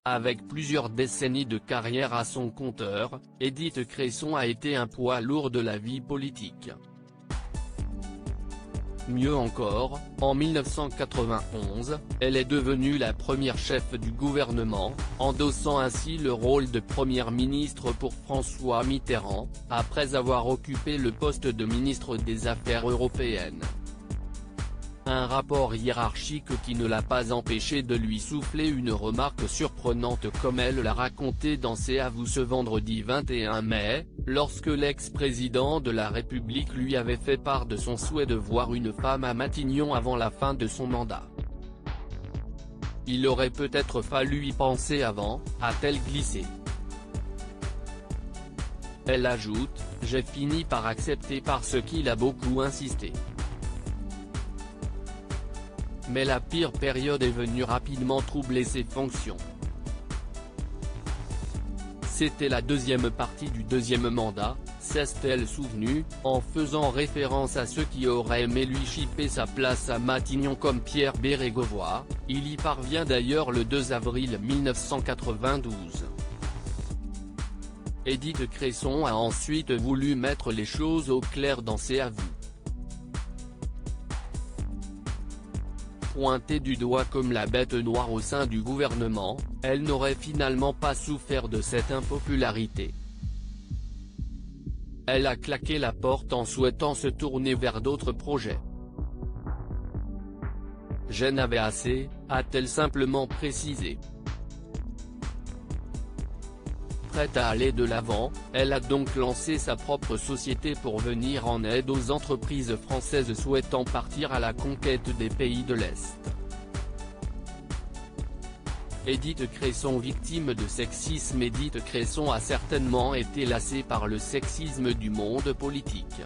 Avec plusieurs décennies de carrière à son compteur, Édith Cresson a été un poids lourd de la vie politique. Mieux encore, en 1991, elle est devenue la première chef du gouvernement, endossant ainsi le rôle de première ministre pour François Mitterrand, après avoir occupé le poste de ministre des Affaires européennes. Un rapport hiérarchique qui ne l'a pas empêché de lui souffler une remarque surprenante comme elle l'a raconté dans ses aveux ce vendredi 21 mai, lorsque l'ex-président de la République lui avait fait part de son souhait de voir une femme à Matignon avant la fin de son mandat. Il aurait peut-être fallu y penser avant, a-t-elle glissé. Elle ajoute, j'ai fini par accepter parce qu'il a beaucoup insisté. Mais la pire période est venue rapidement troubler ses fonctions. C'était la deuxième partie du deuxième mandat, s'est-elle souvenue, en faisant référence à ceux qui auraient aimé lui chipper sa place à Matignon comme Pierre Bérégovoy, il y parvient d'ailleurs le 2 avril 1992. Édith Cresson a ensuite voulu mettre les choses au clair dans ses aveux. Pointée du doigt comme la bête noire au sein du gouvernement, elle n'aurait finalement pas souffert de cette impopularité. Elle a claqué la porte en souhaitant se tourner vers d'autres projets. J'en avais assez, a-t-elle simplement précisé. Prête à aller de l'avant, elle a donc lancé sa propre société pour venir en aide aux entreprises françaises souhaitant partir à la conquête des pays de l'Est. Édith Cresson victime de sexisme. Édith Cresson a certainement été lassée par le sexisme du monde politique.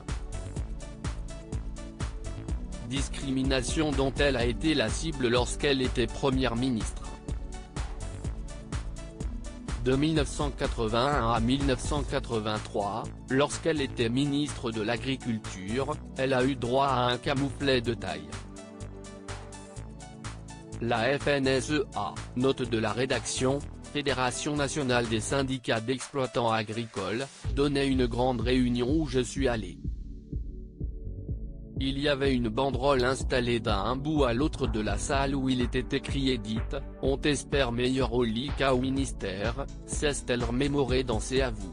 Discrimination dont elle a été la cible lorsqu'elle était première ministre. De 1981 à 1983, lorsqu'elle était ministre de l'Agriculture, elle a eu droit à un camouflet de taille. La FNSEA, note de la rédaction, Fédération nationale des syndicats d'exploitants agricoles, donnait une grande réunion où je suis allé. Il y avait une banderole installée d'un bout à l'autre de la salle où il était écrit Édith, on t'espère meilleur au lit qu'au ministère, s'est-elle remémorée dans ses aveux.